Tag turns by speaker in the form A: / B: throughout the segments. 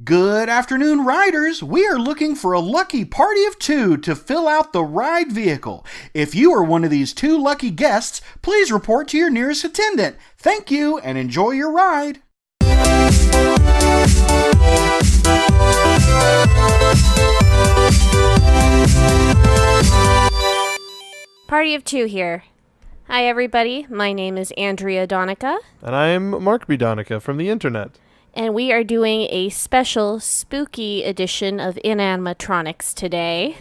A: Good afternoon, riders. We are looking for a lucky party of two to fill out the ride vehicle. If you are one of these two lucky guests, please report to your nearest attendant. Thank you and enjoy your ride.
B: Party of two here. Hi everybody, my name is Andrea Donica.
C: And I'm Mark B. Donica from the internet.
B: And we are doing a special spooky edition of Inanimatronics today.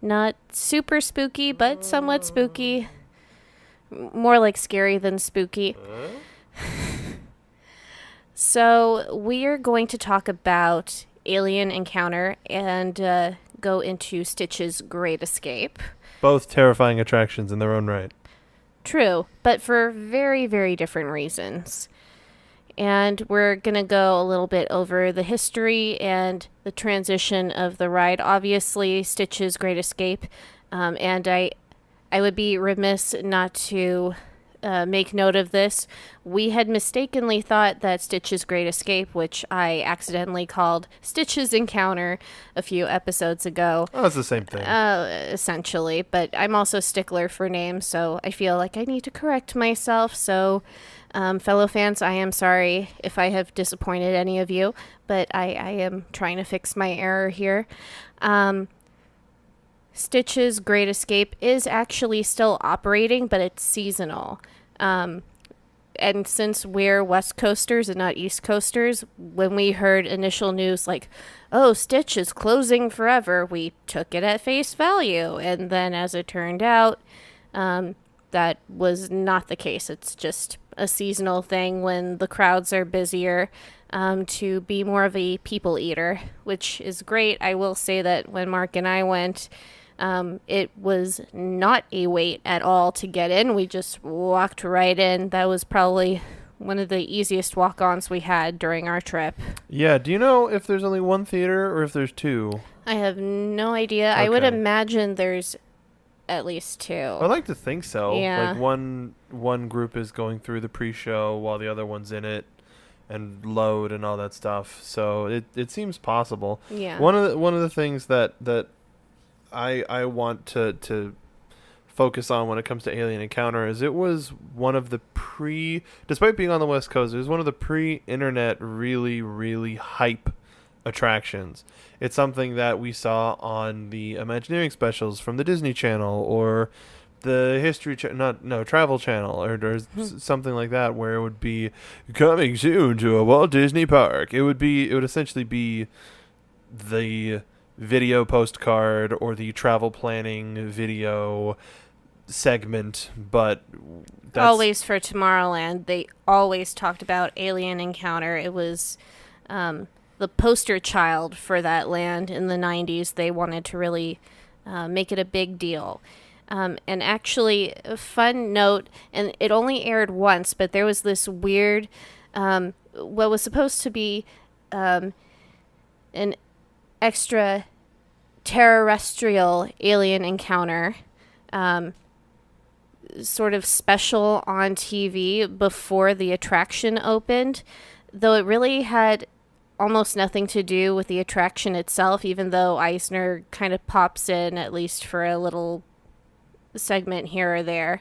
B: Not super spooky, but somewhat spooky. More like scary than spooky. So we are going to talk about Alien Encounter and go into Stitch's Great Escape.
C: Both terrifying attractions in their own right.
B: True, but for very, very different reasons. And we're going to go a little bit over the history and the transition of the ride. Obviously, Stitch's Great Escape. And I would be remiss not to make note of this. We had mistakenly thought that Stitch's Great Escape, which I accidentally called Stitch's Encounter a few episodes ago.
C: Oh, it's the same thing.
B: Essentially. But I'm also a stickler for names, so I feel like I need to correct myself. So... fellow fans, I am sorry if I have disappointed any of you, but I am trying to fix my error here. Stitch's Great Escape is actually still operating, but it's seasonal. And since we're West Coasters and not East Coasters, when we heard initial news like, oh, Stitch is closing forever, we took it at face value. And then as it turned out, that was not the case. It's just a seasonal thing when the crowds are busier, to be more of a people eater, which is great. I will say that when Mark and I went, it was not a wait at all to get in. We just walked right in. That was probably one of the easiest walk-ons we had during our trip.
C: Yeah, do you know if there's only one theater or if there's two?
B: I have no idea.
C: Okay.
B: I would imagine there's at least two.
C: I like to think so.
B: Yeah.
C: Like one group is going through the pre-show while the other one's in it and load and all that stuff. So it seems possible.
B: Yeah.
C: One of the things that I want to focus on when it comes to Alien Encounter is it was one of the despite being on the West Coast, it was one of the pre-internet really, really hype attractions. It's something that we saw on the Imagineering specials from the Disney Channel or the Travel Channel or something like that, where it would be coming soon to a Walt Disney park. It would essentially be the video postcard or the travel planning video segment, but that's
B: always for Tomorrowland. They always talked about Alien Encounter. It was the poster child for that land in the 90s. They wanted to really make it a big deal. And actually, a fun note, and it only aired once, but there was this weird, what was supposed to be an extraterrestrial alien encounter, sort of special on TV before the attraction opened, though it really had almost nothing to do with the attraction itself, even though Eisner kind of pops in at least for a little segment here or there.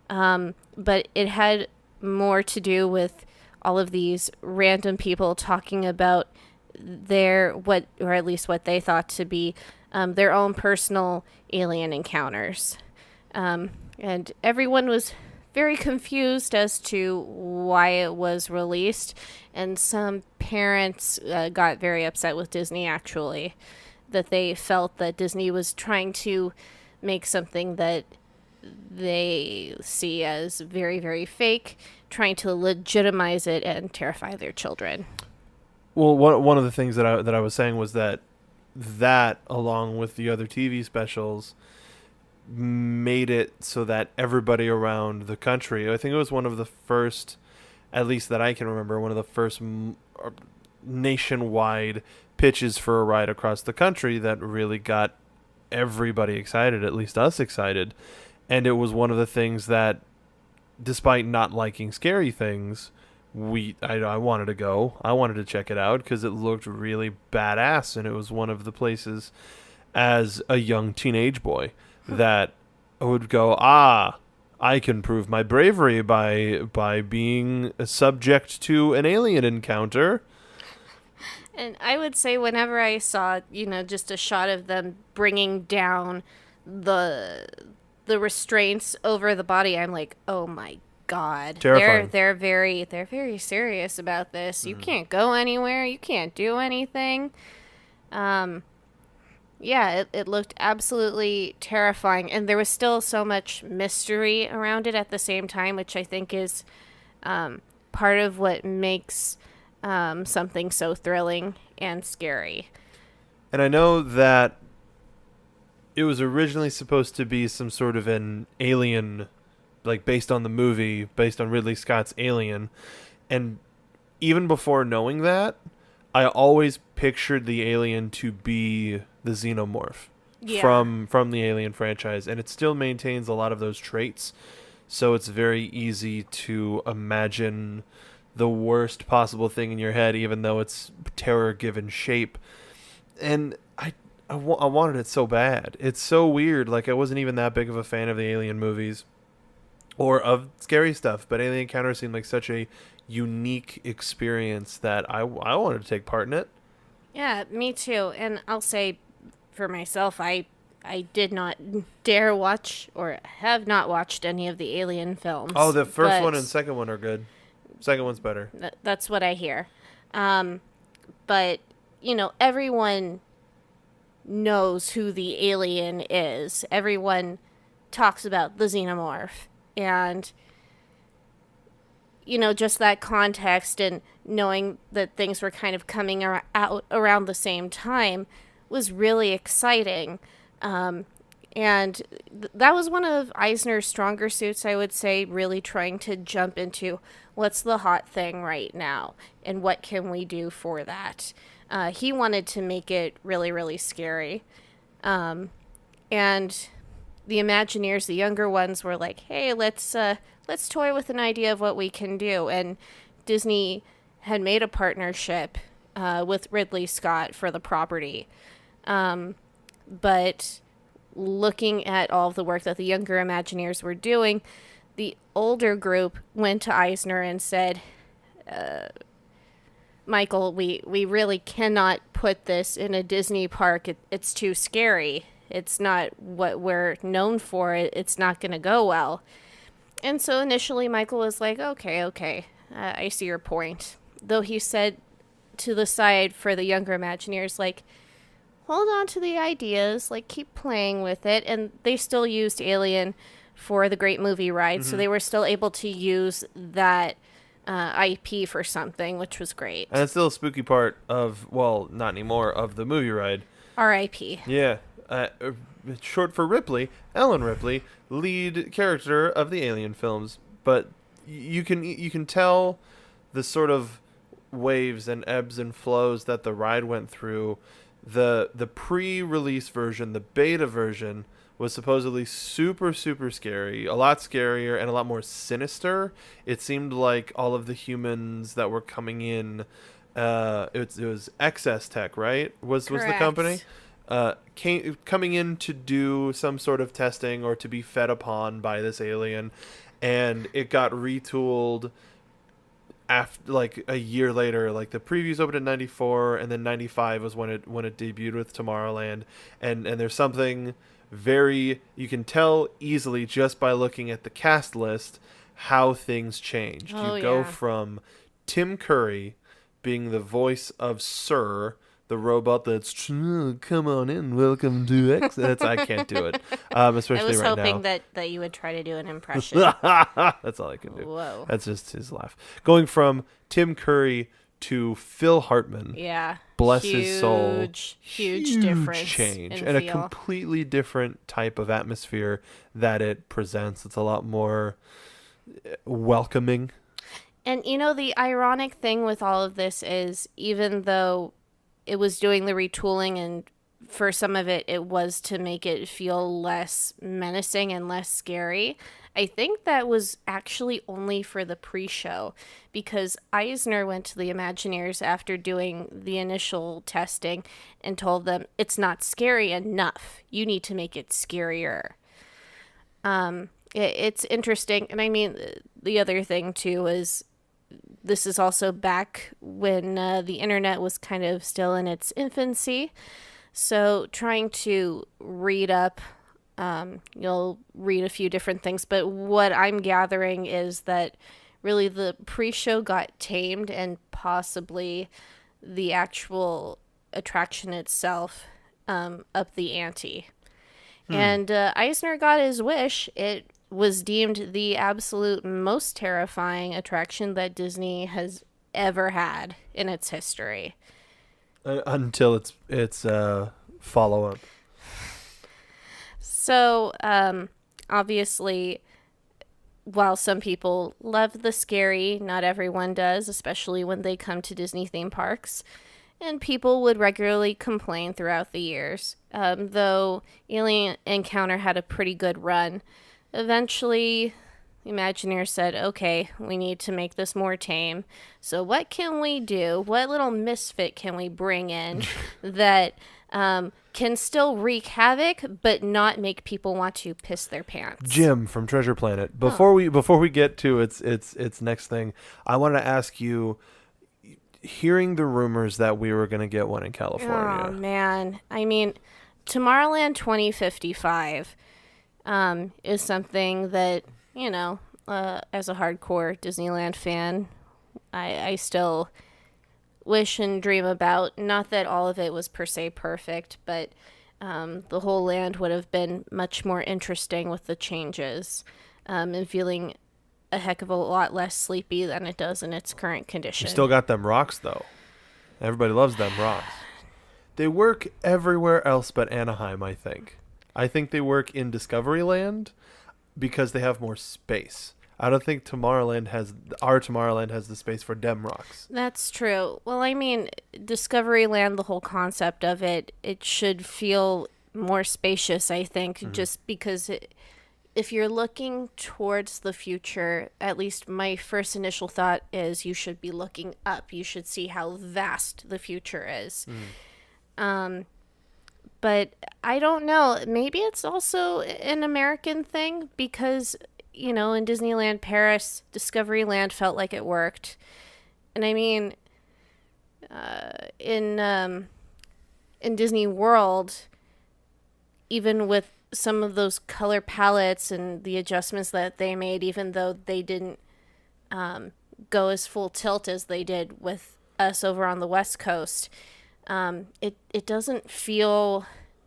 B: But it had more to do with all of these random people talking about what they thought to be their own personal alien encounters. And everyone was very confused as to why it was released, and some parents got very upset with Disney, actually, that they felt that Disney was trying to make something that they see as very, very fake, trying to legitimize it and terrify their children.
C: Well, one of the things that I was saying was that along with the other TV specials made it so that everybody around the country, I think it was one of the first, at least that I can remember, one of the first nationwide pitches for a ride across the country that really got everybody excited, at least us excited. And it was one of the things that, despite not liking scary things, I wanted to go. I wanted to check it out because it looked really badass, and it was one of the places as a young teenage boy that I would go, I can prove my bravery by being subject to an alien encounter.
B: And I would say whenever I saw, just a shot of them bringing down the restraints over the body, I'm like, oh my God.
C: Terrifying.
B: They're very serious about this. You can't go anywhere. You can't do anything. Yeah, it looked absolutely terrifying, and there was still so much mystery around it at the same time, which I think is part of what makes something so thrilling and scary.
C: And I know that it was originally supposed to be some sort of an alien, like based on the movie, based on Ridley Scott's Alien. And even before knowing that, I always pictured the alien to be the xenomorph from the Alien franchise. And it still maintains a lot of those traits. So it's very easy to imagine the worst possible thing in your head, even though it's terror given shape. And I wanted it so bad. It's so weird. Like, I wasn't even that big of a fan of the Alien movies or of scary stuff, but Alien Encounter seemed like such a unique experience that I wanted to take part in it.
B: Yeah, me too. And I'll say for myself, I did not dare watch or have not watched any of the Alien films.
C: Oh, the first one and second one are good. Second one's better.
B: That's what I hear. But, everyone knows who the alien is. Everyone talks about the xenomorph. And, just that context and knowing that things were kind of coming out around the same time was really exciting. And that was one of Eisner's stronger suits, I would say, really trying to jump into what's the hot thing right now and what can we do for that. He wanted to make it really, really scary. And the Imagineers, the younger ones, were like, hey, let's toy with an idea of what we can do. And Disney had made a partnership with Ridley Scott for the property. But looking at all of the work that the younger Imagineers were doing, the older group went to Eisner and said, Michael, we really cannot put this in a Disney park. It's too scary. It's not what we're known for. It's not going to go well. And so initially Michael was like, okay, I see your point. Though he said to the side for the younger Imagineers, like, hold on to the ideas, like, keep playing with it. And they still used Alien for the Great Movie Ride, so they were still able to use that IP for something, which was great.
C: And it's still a spooky part of, well, not anymore, of the movie ride.
B: R.I.P.
C: Yeah. Short for Ripley, Ellen Ripley, lead character of the Alien films. But you can tell the sort of waves and ebbs and flows that the ride went through. The pre-release version, the beta version, was supposedly super, super scary, a lot scarier and a lot more sinister. It seemed like all of the humans that were coming in, it was Excess Tech, right? Was the company? Coming in to do some sort of testing or to be fed upon by this alien, and it got retooled after, like, a year later. Like, the previews opened in 94, and then 95 was when it debuted with Tomorrowland, and there's something you can tell easily just by looking at the cast list how things changed. You go from Tim Curry being the voice of Sir, the robot that's come on in, welcome to X. I can't do it, especially right now.
B: I was hoping that you would try to do an impression.
C: That's all I can do.
B: Whoa.
C: That's just his laugh. Going from Tim Curry to Phil Hartman.
B: Yeah.
C: Bless his soul.
B: Huge difference.
C: Change.
B: In
C: And
B: feel.
C: a completely different type of atmosphere that it presents. It's a lot more welcoming.
B: And, the ironic thing with all of this is, even though it was doing the retooling, and for some of it was to make it feel less menacing and less scary, I think that was actually only for the pre-show, because Eisner went to the Imagineers after doing the initial testing and told them it's not scary enough. You need to make it scarier. It's interesting. And I mean, the other thing too is this is also back when the internet was kind of still in its infancy. So trying to read up, you'll read a few different things, but what I'm gathering is that really the pre-show got tamed, and possibly the actual attraction itself upped the ante. And Eisner got his wish. It was deemed the absolute most terrifying attraction that Disney has ever had in its history.
C: Until its follow-up.
B: So, obviously, while some people love the scary, not everyone does, especially when they come to Disney theme parks. And people would regularly complain throughout the years. Though Alien Encounter had a pretty good run, eventually Imagineers said, okay, we need to make this more tame. So what can we do? What little misfit can we bring in that can still wreak havoc but not make people want to piss their pants?
C: Jim from Treasure Planet. Before we get to its next thing, I want to ask you, hearing the rumors that we were going to get one in California.
B: Oh, man. I mean, Tomorrowland 2055 is something that, you know, as a hardcore Disneyland fan, I still wish and dream about. Not that all of it was per se perfect, but the whole land would have been much more interesting with the changes, and feeling a heck of a lot less sleepy than it does in its current condition.
C: You still got them rocks, though. Everybody loves them rocks. They work everywhere else but Anaheim, I think. I think they work in Discoveryland because they have more space. I don't think our Tomorrowland has the space for dem rocks.
B: That's true. Well, I mean, Discoveryland, the whole concept of it should feel more spacious, I think, just because if you're looking towards the future, at least my first initial thought is you should be looking up. You should see how vast the future is. But I don't know. Maybe it's also an American thing because, you know, in Disneyland Paris, Discoveryland felt like it worked. And I mean, in Disney World, even with some of those color palettes and the adjustments that they made, even though they didn't go as full tilt as they did with us over on the West Coast, it doesn't feel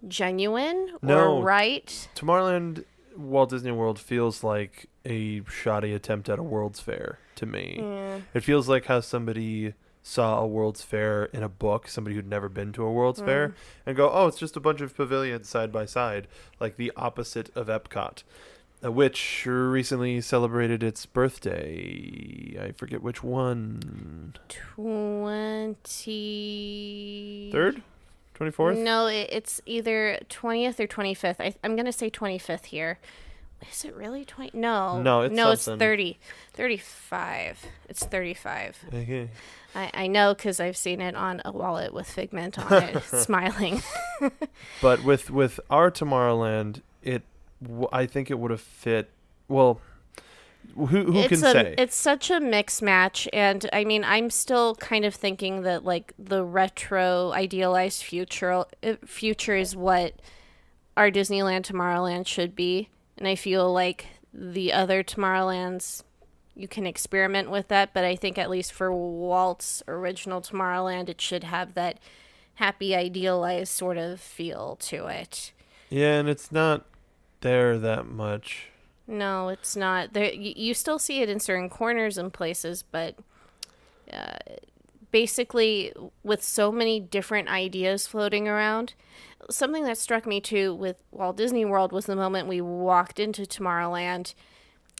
B: genuine or right.
C: Tomorrowland Walt Disney World feels like a shoddy attempt at a World's Fair to me. It feels like how somebody saw a World's Fair in a book, somebody who'd never been to a World's Fair, and go, oh, it's just a bunch of pavilions side by side, like the opposite of Epcot, which recently celebrated its birthday. I forget which one.
B: 23rd?
C: 24th?
B: No, it's either 20th or 25th. I'm going to say 25th here. Is it really 20? No, it's 30. 35. It's 35.
C: Okay.
B: I know because I've seen it on a wallet with Figment on it, smiling.
C: But with our Tomorrowland, I think it would have fit. Well, who can say?
B: It's such a mix match, and I mean, I'm still kind of thinking that like the retro idealized future is what our Disneyland Tomorrowland should be, and I feel like the other Tomorrowlands, you can experiment with that, but I think at least for Walt's original Tomorrowland, it should have that happy, idealized sort of feel to it.
C: Yeah, and it's not there that much.
B: No, it's not. There, you still see it in certain corners and places, but basically with so many different ideas floating around, something that struck me too with Walt Disney World was the moment we walked into Tomorrowland,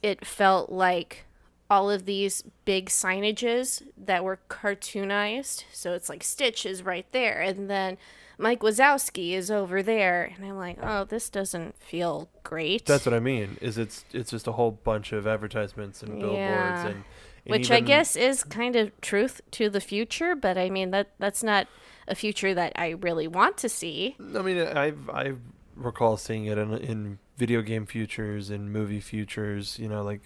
B: it felt like all of these big signages that were cartoonized. So it's like Stitch is right there, and then Mike Wazowski is over there, and I'm like, oh, this doesn't feel great.
C: That's what I mean. Is it's just a whole bunch of advertisements and billboards
B: Yeah.
C: and
B: Which I guess is kind of truth to the future, but I mean that's not a future that I really want to see.
C: I mean, I recall seeing it in video game futures and movie futures. You know, like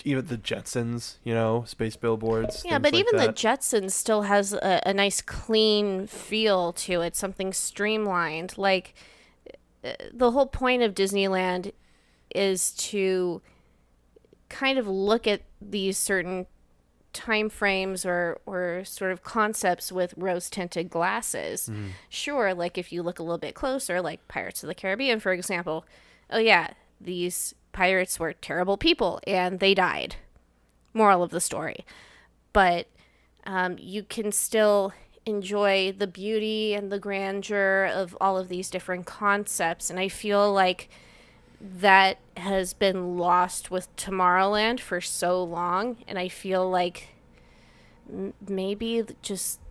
C: even the Jetsons. You know, space billboards.
B: Yeah,
C: things
B: but
C: like
B: even the
C: that.
B: Jetsons still has a nice clean feel to it, something streamlined. Like the whole point of Disneyland is to kind of look at these certain time frames or sort of concepts with rose tinted glasses. Sure, like if you look a little bit closer, like Pirates of the Caribbean, for example, oh yeah, these pirates were terrible people and they died. Moral of the story. But you can still enjoy the beauty and the grandeur of all of these different concepts. And I feel like that has been lost with Tomorrowland for so long, and I feel like maybe just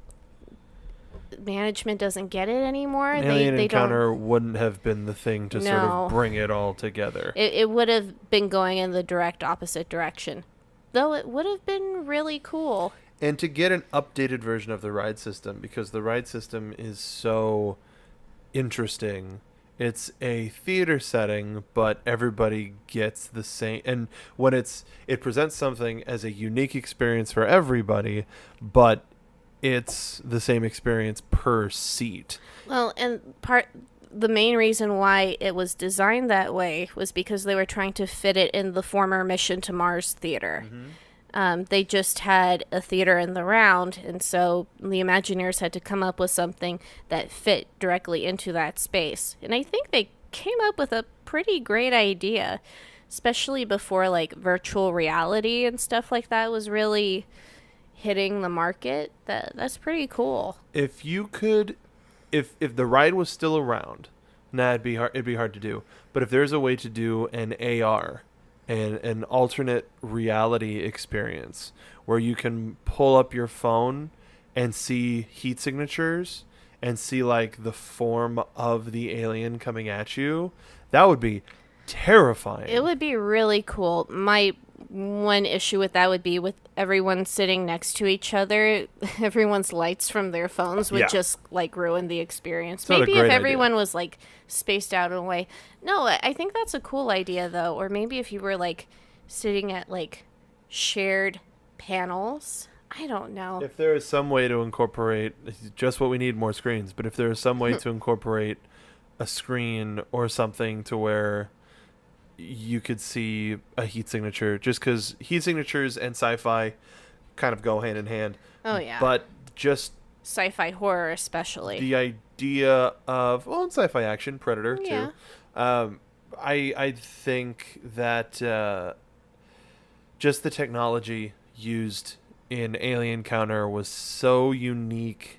B: management doesn't get it anymore.
C: Alien
B: They
C: Encounter
B: don't.
C: wouldn't have been the thing to sort
B: No.
C: of bring it all together.
B: It would have been going in the direct opposite direction, though it would have been really cool.
C: And to get an updated version of the ride system, because the ride system is so interesting. It's a theater setting, but everybody gets the same. And when it presents something as a unique experience for everybody, but it's the same experience per seat.
B: Well, and the main reason why it was designed that way was because they were trying to fit it in the former Mission to Mars theater. They just had a theater in the round, and so the Imagineers had to come up with something that fit directly into that space. And I think they came up with a pretty great idea, especially before like virtual reality and stuff like that was really hitting the market. That's pretty cool.
C: If you could, if the ride was still around, it'd be hard to do. But if there's a way to do an AR and an alternate reality experience where you can pull up your phone and see heat signatures and see like the form of the alien coming at you, that would be terrifying.
B: It would be really cool. My one issue with that would be with everyone sitting next to each other, everyone's lights from their phones would
C: Yeah.
B: just like ruin the experience.
C: It's not a
B: Maybe if
C: great
B: everyone was like spaced out in a way. No, I think that's a cool idea though. Or maybe if you were like sitting at like shared panels. I don't know.
C: If there is some way to incorporate just what we need, more screens, but if there is some way to incorporate a screen or something to where you could see a heat signature, just because heat signatures and sci-fi kind of go hand in hand.
B: Oh yeah.
C: But just
B: sci-fi horror especially.
C: the idea of, well, in sci-fi action, Predator
B: Yeah.
C: too. I think that just the technology used in Alien Encounter was so unique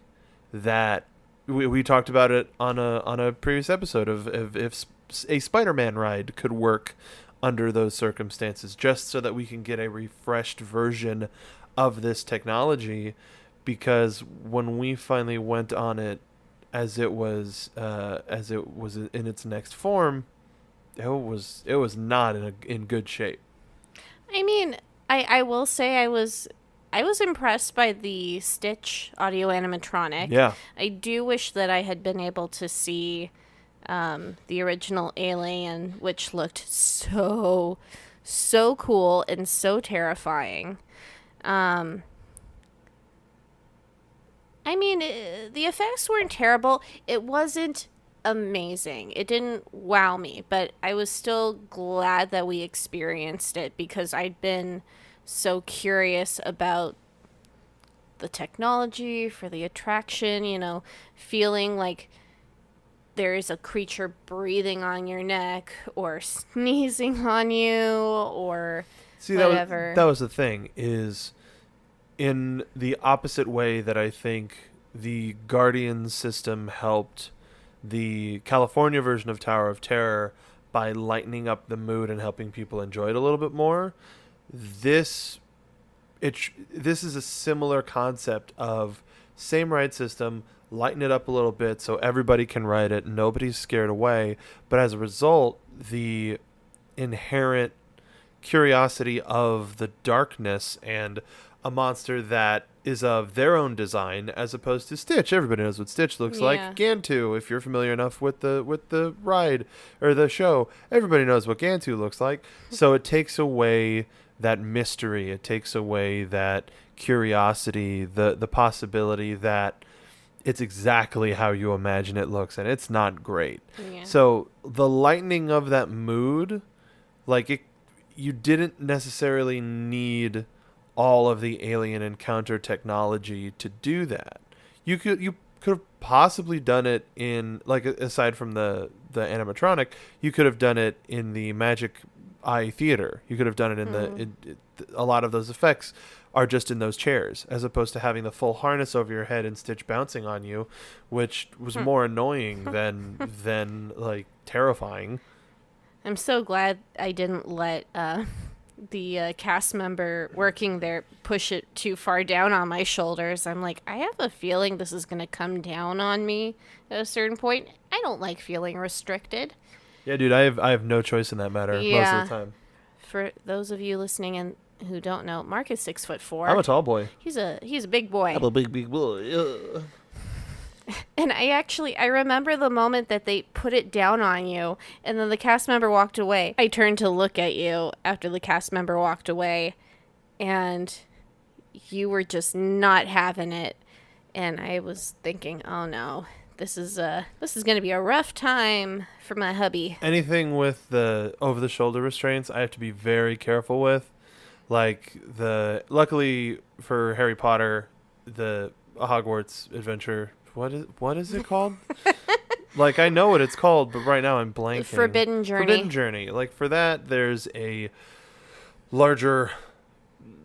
C: that we talked about it on a previous episode of if a Spider-Man ride could work under those circumstances, just so that we can get a refreshed version of this technology. Because when we finally went on it as it was in its next form, it was not in good shape.
B: I mean, I will say I was impressed by the Stitch audio animatronic.
C: Yeah.
B: I do wish that I had been able to see the original Alien, which looked so cool and so terrifying. I mean, the effects weren't terrible. It wasn't amazing. It didn't wow me, but I was still glad that we experienced it because I'd been so curious about the technology for the attraction, you know, feeling like there is a creature breathing on your neck or sneezing on you or whatever.
C: That was the thing, is in the opposite way that I think the Guardian system helped the California version of Tower of Terror by lightening up the mood and helping people enjoy it a little bit more. This this is a similar concept of same ride system, lighten it up a little bit so everybody can ride it, nobody's scared away, but as a result, the inherent curiosity of the darkness and a monster that is of their own design as opposed to Stitch. Everybody knows what Stitch looks like. Gantu, if you're familiar enough with the ride or the show, everybody knows what Gantu looks like. So it takes away that mystery. It takes away that curiosity, the possibility that it's exactly how you imagine it looks, and it's not great.
B: Yeah.
C: So the lightening of that mood, you didn't necessarily need all of the alien encounter technology to do that. You could have possibly done it in, like, aside from the animatronic, you could have done it in the Magic Eye Theater. You could have done it in a lot of those effects are just in those chairs, as opposed to having the full harness over your head and Stitch bouncing on you, which was more annoying than like terrifying.
B: I'm so glad I didn't let the cast member working there push it too far down on my shoulders. I'm like, I have a feeling this is going to come down on me at a certain point. I don't like feeling restricted.
C: Yeah, dude, I have no choice in that matter most of the time.
B: For those of you listening and who don't know, Mark is 6'4".
C: I'm a tall boy.
B: He's a big boy.
C: I'm a big boy.
B: And I remember the moment that they put it down on you and then the cast member walked away. I turned to look at you after the cast member walked away and you were just not having it. And I was thinking, oh no, this is going to be a rough time for my hubby.
C: Anything with the over-the-shoulder restraints, I have to be very careful with. Like luckily for Harry Potter, the Hogwarts adventure, what is it called? Like, I know what it's called, but right now I'm blanking.
B: Forbidden Journey.
C: Like, for that, there's a larger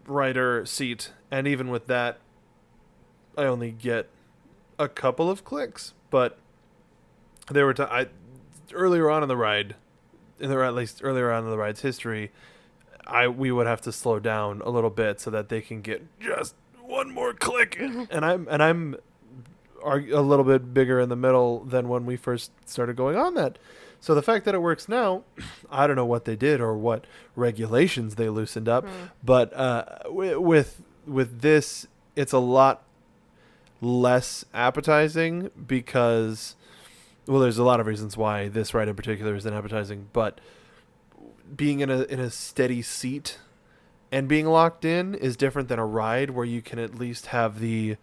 C: rider seat, and even with that, I only get a couple of clicks. But there were earlier on in the ride, at least earlier on in the ride's history, we would have to slow down a little bit so that they can get just one more click. And I'm a little bit bigger in the middle than when we first started going on that. So the fact that it works now, I don't know what they did or what regulations they loosened up, but with this, it's a lot less appetizing because, well, there's a lot of reasons why this ride in particular isn't appetizing, but being in a steady seat and being locked in is different than a ride where you can at least have the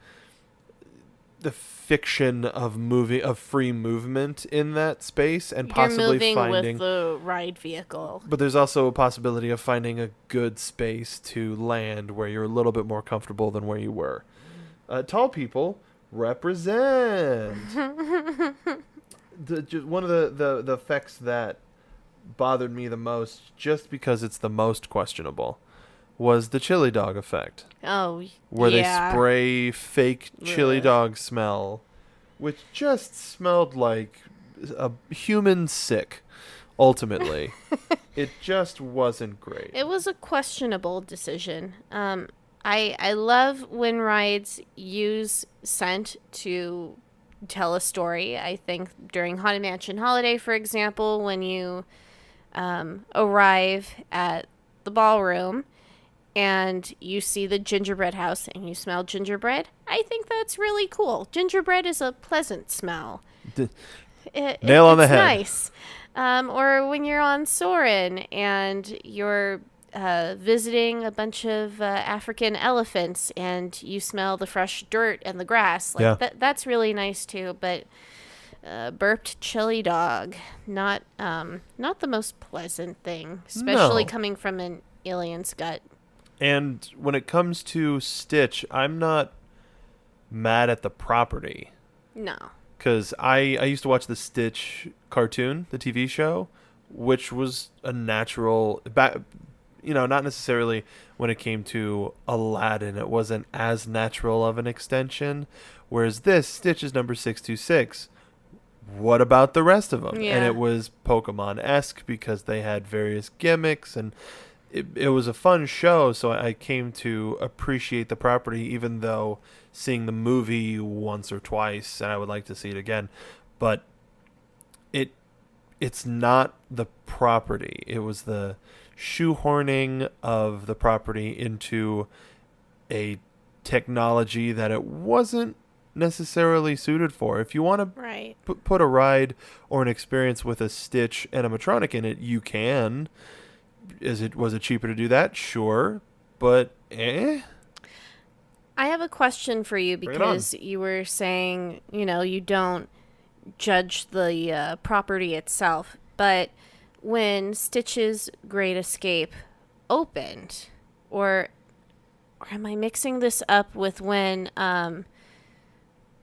C: fiction of free movement in that space and possibly
B: You're moving
C: finding
B: with the ride vehicle.
C: But there's also a possibility of finding a good space to land where you're a little bit more comfortable than where you were. Tall people represent. One of the effects that bothered me the most, just because it's the most questionable, was the chili dog effect.
B: Oh,
C: where
B: yeah.
C: they spray fake chili dog smell, which just smelled like a human sick, ultimately. It just wasn't great.
B: It was a questionable decision. I love when rides use scent to tell a story. I think during Haunted Mansion Holiday, for example, when you arrive at the ballroom and you see the gingerbread house and you smell gingerbread, I think that's really cool. Gingerbread is a pleasant smell.
C: Nail on the head.
B: Nice. Or when you're on Soarin' and you're visiting a bunch of African elephants and you smell the fresh dirt and the grass. That's really nice too. But burped chili dog, not the most pleasant thing, especially coming from an alien's gut.
C: And when it comes to Stitch, I'm not mad at the property.
B: No.
C: Because I used to watch the Stitch cartoon, the TV show, which was a natural... not necessarily when it came to Aladdin. It wasn't as natural of an extension. Whereas this, Stitch is number 626. What about the rest of them?
B: Yeah.
C: And it was Pokemon-esque because they had various gimmicks and it was a fun show, so I came to appreciate the property, even though seeing the movie once or twice, and I would like to see it again. But it's not the property. It was the shoehorning of the property into a technology that it wasn't necessarily suited for. If you want
B: Right.
C: to put a ride or an experience with a Stitch animatronic in it, you can. Was it cheaper to do that? Sure, but
B: I have a question for you
C: Bring it on.
B: because you were saying, you don't judge the property itself, but when Stitch's Great Escape opened, or am I mixing this up with when the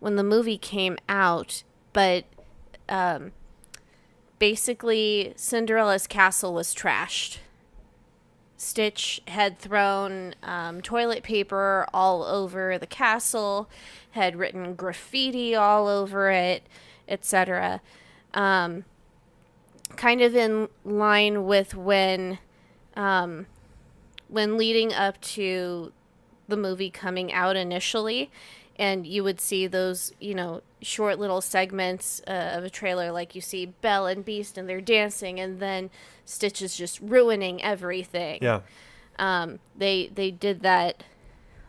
B: movie came out, but basically Cinderella's castle was trashed. Stitch had thrown toilet paper all over the castle, had written graffiti all over it, etc. Kind of in line with when leading up to the movie coming out initially, and you would see those, short little segments of a trailer, like you see Belle and Beast and they're dancing, and then Stitch is just ruining everything.
C: yeah.
B: They did that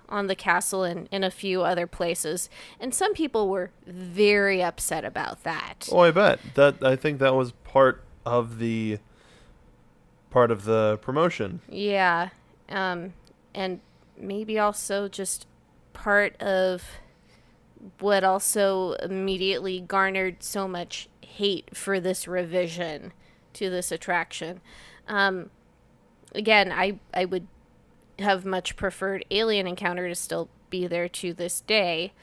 B: on the castle and in a few other places, and some people were very upset about that.
C: Oh, I bet. I think that was part of the promotion.
B: Yeah, and maybe also just part of what also immediately garnered so much hate for this revision to this attraction. Again, I would have much preferred Alien Encounter to still be there to this day,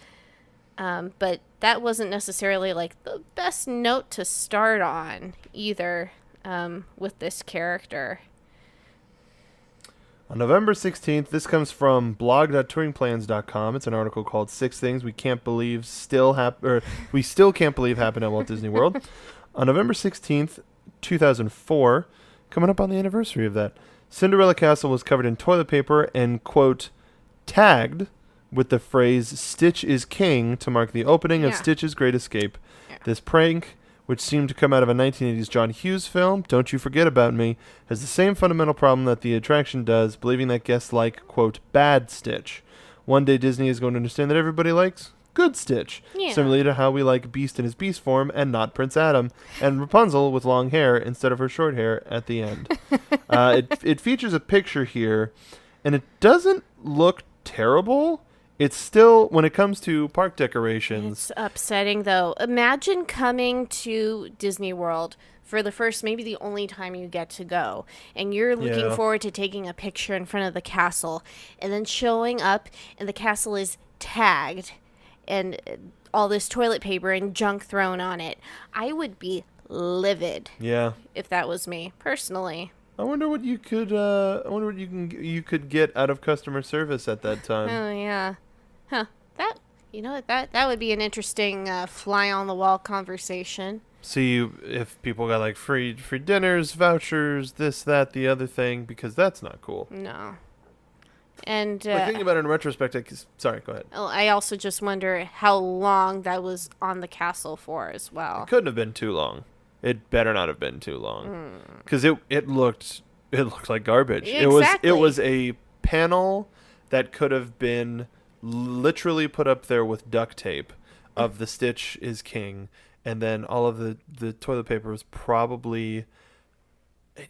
B: but that wasn't necessarily like the best note to start on either, with this character.
C: On November 16th, this comes from blog.touringplans.com. It's an article called 6 Things We Still Can't Believe Happened at Walt Disney World. On November 16th, 2004, coming up on the anniversary of that, Cinderella Castle was covered in toilet paper and, quote, tagged with the phrase Stitch is King to mark the opening of Stitch's Great Escape.
B: Yeah.
C: This prank, which seemed to come out of a 1980s John Hughes film, Don't You Forget About Me, has the same fundamental problem that the attraction does, believing that guests like, quote, bad Stitch. One day Disney is going to understand that everybody likes good Stitch, similarly to how we like Beast in his beast form and not Prince Adam, and Rapunzel with long hair instead of her short hair at the end. It features a picture here, and it doesn't look terrible. It's still, when it comes to park decorations...
B: It's upsetting, though. Imagine coming to Disney World for the first, maybe the only time you get to go, and you're looking forward to taking a picture in front of the castle, and then showing up, and the castle is tagged, and all this toilet paper and junk thrown on it. I would be livid.
C: Yeah.
B: If that was me, personally.
C: I wonder what you could you could get out of customer service at that time.
B: Oh yeah. Huh. That would be an interesting fly on the wall conversation.
C: See if people got like free dinners, vouchers, this, that, the other thing, because that's not cool.
B: No. And
C: Like, thinking about it in retrospect, sorry, go ahead.
B: I also just wonder how long that was on the castle for as well.
C: It couldn't have been too long. It better not have been too long, because it looked like garbage.
B: Exactly.
C: It was a panel that could have been literally put up there with duct tape of the Stitch is King, and then all of the toilet paper was probably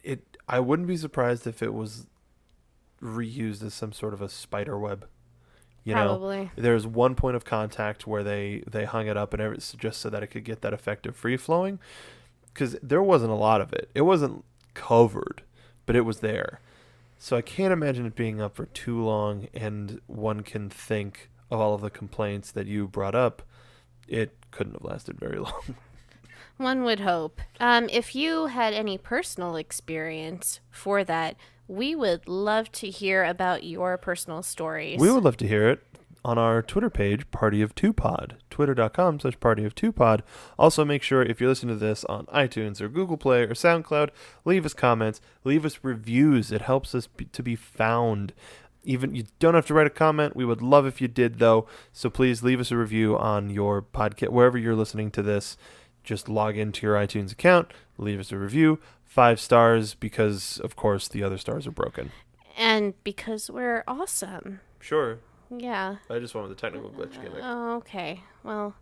C: it. I wouldn't be surprised if it was reused as some sort of a spider web.
B: Probably.
C: There's one point of contact where they hung it up, and it's just so that it could get that effective free flowing, because there wasn't a lot of it. It wasn't covered, but it was there. So I can't imagine it being up for too long, and one can think of all of the complaints that you brought up. It couldn't have lasted very long.
B: One would hope. If you had any personal experience for that, we would love to hear about your personal stories.
C: We would love to hear it. on our Twitter page, Party of Two Pod, twitter.com/Party of Two Pod. Also, make sure if you're listening to this on iTunes or Google Play or SoundCloud, leave us comments, leave us reviews. It helps us to be found. Even you don't have to write a comment. We would love if you did, though. So please leave us a review on your podcast, wherever you're listening to this. Just log into your iTunes account, leave us a review. 5 stars because, of course, the other stars are broken.
B: And because we're awesome.
C: Sure.
B: Yeah.
C: I just went with the technical glitch gimmick.
B: Oh, okay. Well.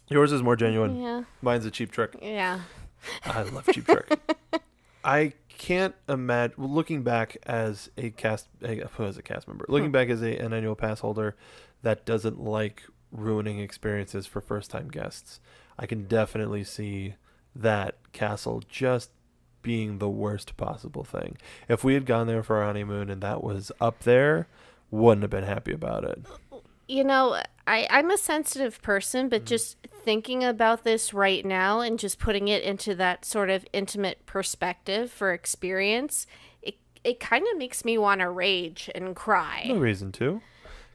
C: Yours is more genuine.
B: Yeah.
C: Mine's a cheap trick.
B: Yeah.
C: I love cheap trick. I can't imagine, looking back as a cast member, looking back as an annual pass holder that doesn't like ruining experiences for first-time guests, I can definitely see that castle just being the worst possible thing. If we had gone there for our honeymoon and that was up there, wouldn't have been happy about it.
B: You know, I'm a sensitive person, but just thinking about this right now and just putting it into that sort of intimate perspective for experience, it kind of makes me want to rage and cry.
C: No reason to,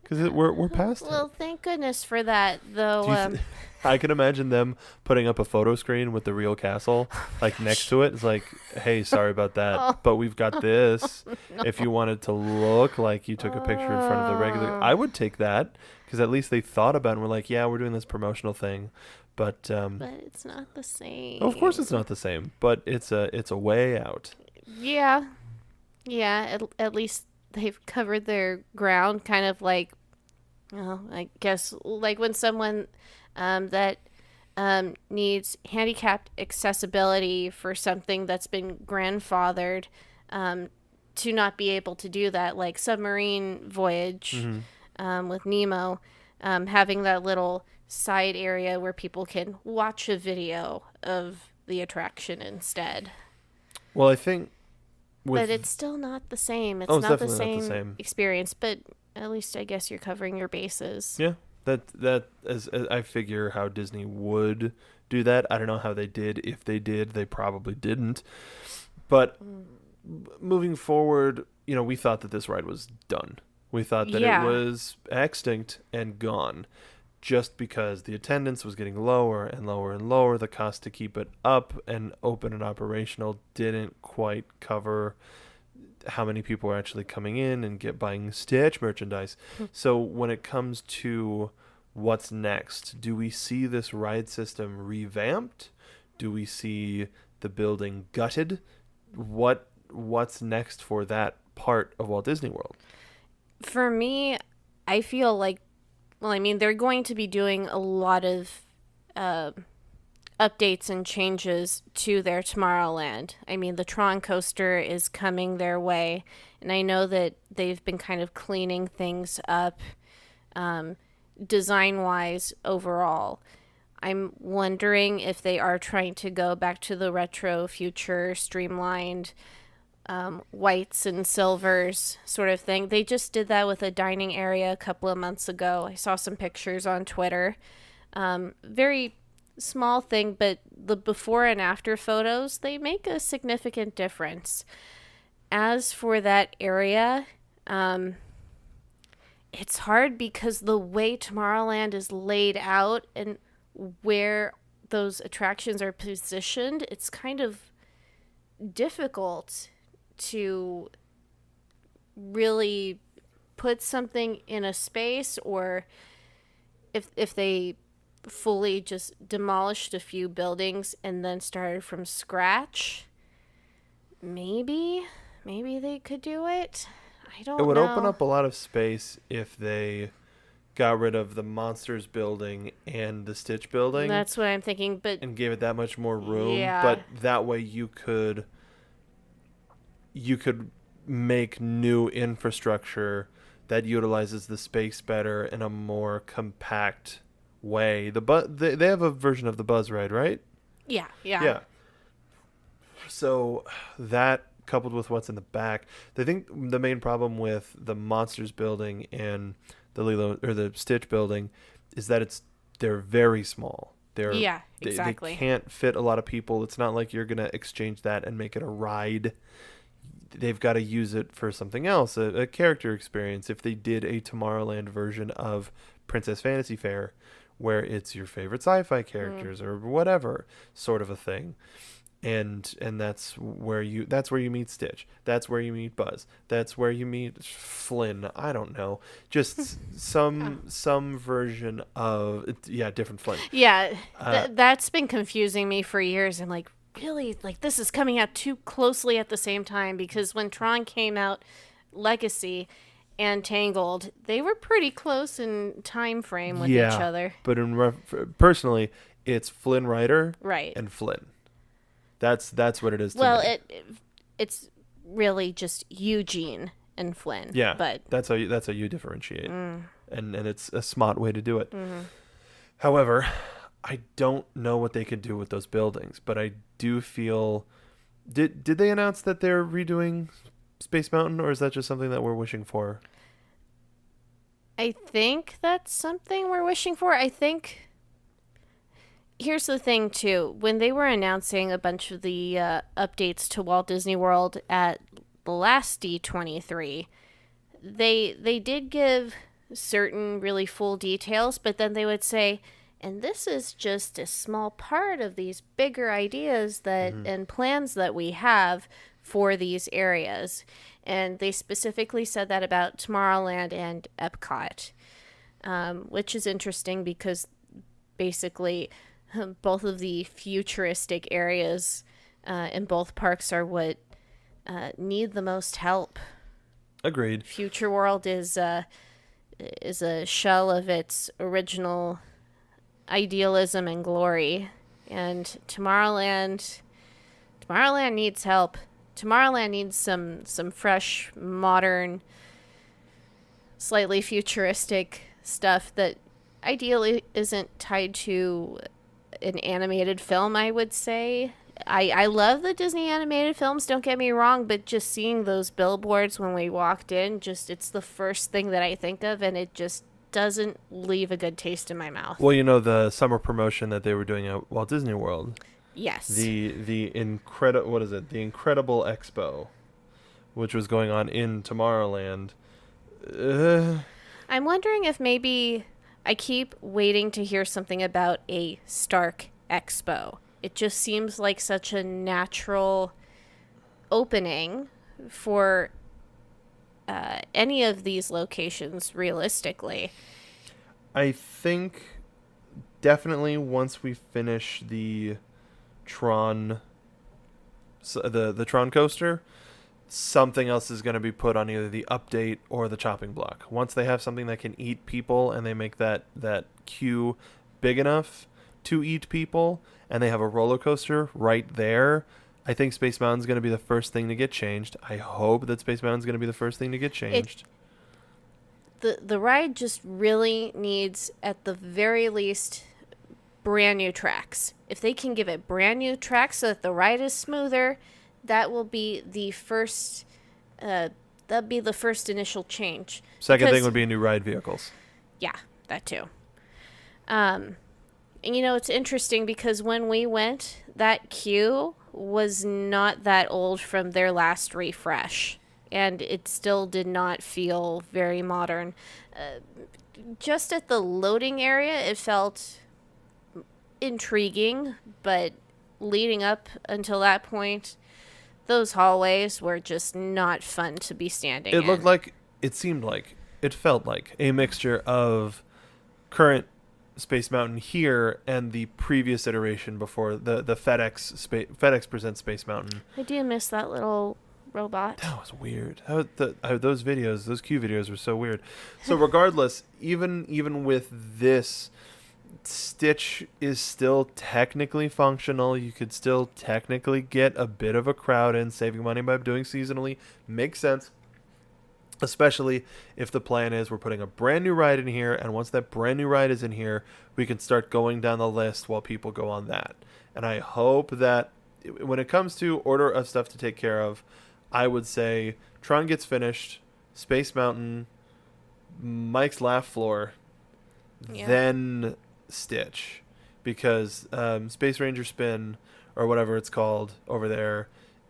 C: because we're past it.
B: Well, thank goodness for that, though.
C: I can imagine them putting up a photo screen with the real castle, like next to it. It's like, hey, sorry about that, but we've got this.
B: No.
C: If you wanted to look like you took a picture in front of the regular, I would take that because at least they thought about it and were like, yeah, we're doing this promotional thing, but
B: it's not the same.
C: of course, it's not the same, but it's a way out.
B: Yeah. At least they've covered their ground, kind of like, I guess, like when someone that needs handicapped accessibility for something that's been grandfathered to not be able to do that, like Submarine Voyage with Nemo, having that little side area where people can watch a video of the attraction instead.
C: Well, I think
B: but it's still not the same. It's
C: not
B: the same experience, but at least I guess you're covering your bases.
C: Yeah. That as I figure how Disney would do that. I don't know how they did. If they did, they probably didn't. But moving forward, we thought that this ride was done. We thought that it was extinct and gone, just because the attendance was getting lower and lower and lower. The cost to keep it up and open and operational didn't quite cover how many people are actually coming in and buying Stitch merchandise. So when it comes to what's next, do we see this ride system revamped? Do we see the building gutted? What's next for that part of Walt Disney World?
B: For me, I feel like, they're going to be doing a lot of updates and changes to their Tomorrowland. The Tron coaster is coming their way, and I know that they've been kind of cleaning things up design-wise overall. I'm wondering if they are trying to go back to the retro future, streamlined whites and silvers sort of thing. They just did that with a dining area a couple of months ago. I saw some pictures on Twitter. Very small thing, but the before and after photos, they make a significant difference. As for that area, it's hard because the way Tomorrowland is laid out and where those attractions are positioned, it's kind of difficult to really put something in a space, or if they fully just demolished a few buildings and then started from scratch, maybe they could do it. I don't know.
C: It would open up a lot of space if they got rid of the Monsters building and the Stitch building.
B: That's what I'm thinking, and
C: gave it that much more room.
B: Yeah.
C: But that way you could make new infrastructure that utilizes the space better in a more compact way. They have a version of the Buzz ride, right?
B: Yeah.
C: So that coupled with what's in the back, I think the main problem with the Monsters building and the Lilo or the Stitch building is that they're very small.
B: Exactly.
C: They can't fit a lot of people. It's not like you're gonna exchange that and make it a ride. they've got to use it for something else, a character experience. If they did a Tomorrowland version of Princess Fantasy Fair, where it's your favorite sci-fi characters or whatever sort of a thing, and that's where you meet Stitch, that's where you meet Buzz, that's where you meet Flynn. I don't know, just some version of different Flynn.
B: Yeah, that's been confusing me for years. I'm like, really, like this is coming out too closely at the same time, because when Tron came out, Legacy and Tangled, they were pretty close in time frame with each other.
C: But personally, it's Flynn Rider and Flynn. That's what it is to me.
B: Well, it's really just Eugene and Flynn.
C: Yeah,
B: but
C: that's how you differentiate, and it's a smart way to do it. However, I don't know what they could do with those buildings, but I do feel. Did they announce that they're redoing Space Mountain, or is that just something that we're wishing for?
B: I think that's something we're wishing for. I think. Here's the thing, too. When they were announcing a bunch of the updates to Walt Disney World at the last D23, they did give certain really full details, but then they would say, and this is just a small part of these bigger ideas that and plans that we have for these areas. And they specifically said that about Tomorrowland and Epcot, which is interesting because basically both of the futuristic areas in both parks are what need the most help.
C: Agreed.
B: Future World is a shell of its original idealism and glory, and Tomorrowland needs help. Tomorrowland needs some fresh, modern, slightly futuristic stuff that ideally isn't tied to an animated film, I would say. I love the Disney animated films, don't get me wrong, but just seeing those billboards when we walked in, it's the first thing that I think of, and it just doesn't leave a good taste in my mouth.
C: Well, the summer promotion that they were doing at Walt Disney World.
B: Yes.
C: The Incredible Expo, which was going on in Tomorrowland.
B: I'm wondering if maybe I keep waiting to hear something about a Stark Expo. It just seems like such a natural opening for any of these locations, realistically.
C: I think definitely once we finish the Tron, the Tron coaster, something else is going to be put on either the update or the chopping block. Once they have something that can eat people and they make that queue big enough to eat people, and they have a roller coaster right there, I think Space Mountain's going to be the first thing to get changed. I hope that Space Mountain's going to be the first thing to get changed.
B: The ride just really needs, at the very least, brand new tracks. If they can give it brand new tracks so that the ride is smoother, that will be the first. That'd be the first initial change.
C: Second thing would be new ride vehicles.
B: Yeah, that too. And it's interesting because when we went, that queue was not that old from their last refresh, and it still did not feel very modern. Just at the loading area, it felt intriguing, but leading up until that point, those hallways were just not fun to be standing in.
C: It felt like a mixture of current Space Mountain here and the previous iteration before the FedEx presents Space Mountain.
B: I do miss that little robot.
C: That was weird. Those Q videos were so weird. So regardless, even with this, Stitch is still technically functional. You could still technically get a bit of a crowd in. Saving money by doing seasonally makes sense. Especially if the plan is we're putting a brand new ride in here, and once that brand new ride is in here, we can start going down the list while people go on that. And I hope that when it comes to order of stuff to take care of, I would say Tron gets finished, Space Mountain, Mike's Laugh Floor, then Stitch. Because Space Ranger Spin, or whatever it's called over there,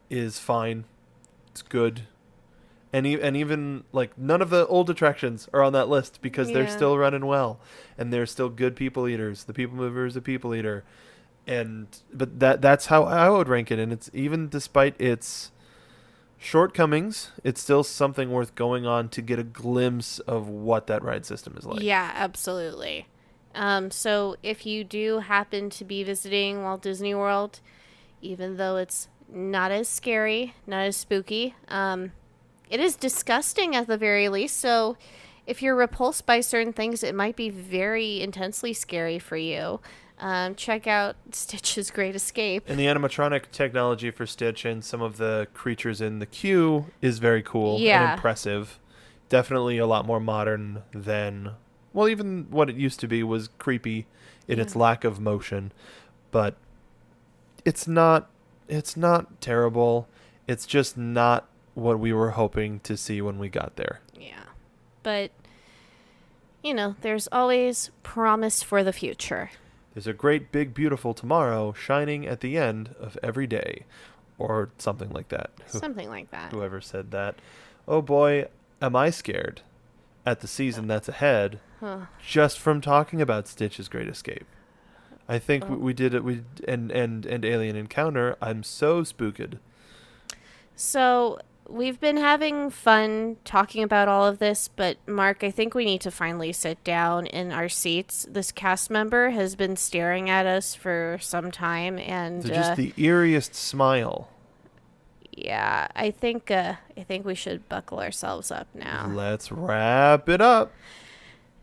C: is fine. It's good. And even like none of the old attractions are on that list because they're still running well, and they're still good people eaters. The People Mover is a people eater, but that's how I would rank it. And it's even despite its shortcomings, it's still something worth going on to get a glimpse of what that ride system is like.
B: Yeah, absolutely. So if you do happen to be visiting Walt Disney World, even though it's not as scary, not as spooky, it is disgusting at the very least. So if you're repulsed by certain things, it might be very intensely scary for you. Check out Stitch's Great Escape.
C: And the animatronic technology for Stitch and some of the creatures in the queue is very cool and impressive. Definitely a lot more modern than, well, even what it used to be was creepy in its lack of motion. But it's not terrible. It's just not what we were hoping to see when we got there.
B: Yeah. But, there's always promise for the future.
C: There's a great, big, beautiful tomorrow shining at the end of every day. Or something like that.
B: Something like that.
C: Whoever said that. Oh boy, am I scared at the season that's ahead just from talking about Stitch's Great Escape. I think we did it. And Alien Encounter. I'm so spooked.
B: So we've been having fun talking about all of this, but Mark, I think we need to finally sit down in our seats. This cast member has been staring at us for some time, and
C: just the eeriest smile.
B: Yeah, I think we should buckle ourselves up now.
C: Let's wrap it up.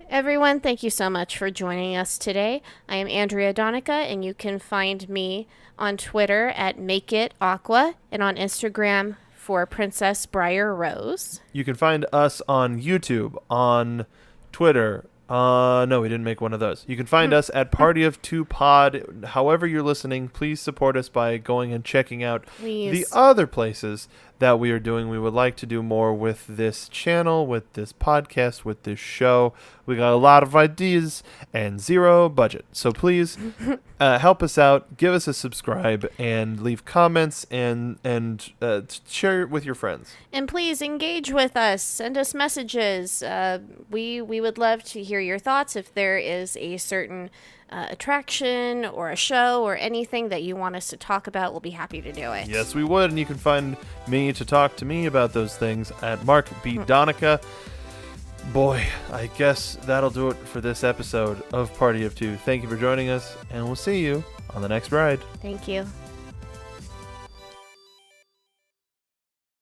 B: Everyone, thank you so much for joining us today. I am Andrea Donica, and you can find me on Twitter at MakeItAqua and on Instagram for Princess Briar Rose.
C: You can find us on YouTube, on Twitter. No, we didn't make one of those. You can find us at Party of Two Pod. However you're listening, please support us by going and checking out the other places that we are doing. We would like to do more with this channel, with this podcast, with this show. We got a lot of ideas and zero budget. So please help us out. Give us a subscribe and leave comments and share it with your friends.
B: And please engage with us. Send us messages. We would love to hear your thoughts. If there is a certain attraction or a show or anything that you want us to talk about, we'll be happy to do it.
C: Yes, we would. And you can find me to talk to me about those things at Mark B. Donica. Boy, I guess that'll do it for this episode of Party of Two. Thank you for joining us, and we'll see you on the next ride.
B: Thank you.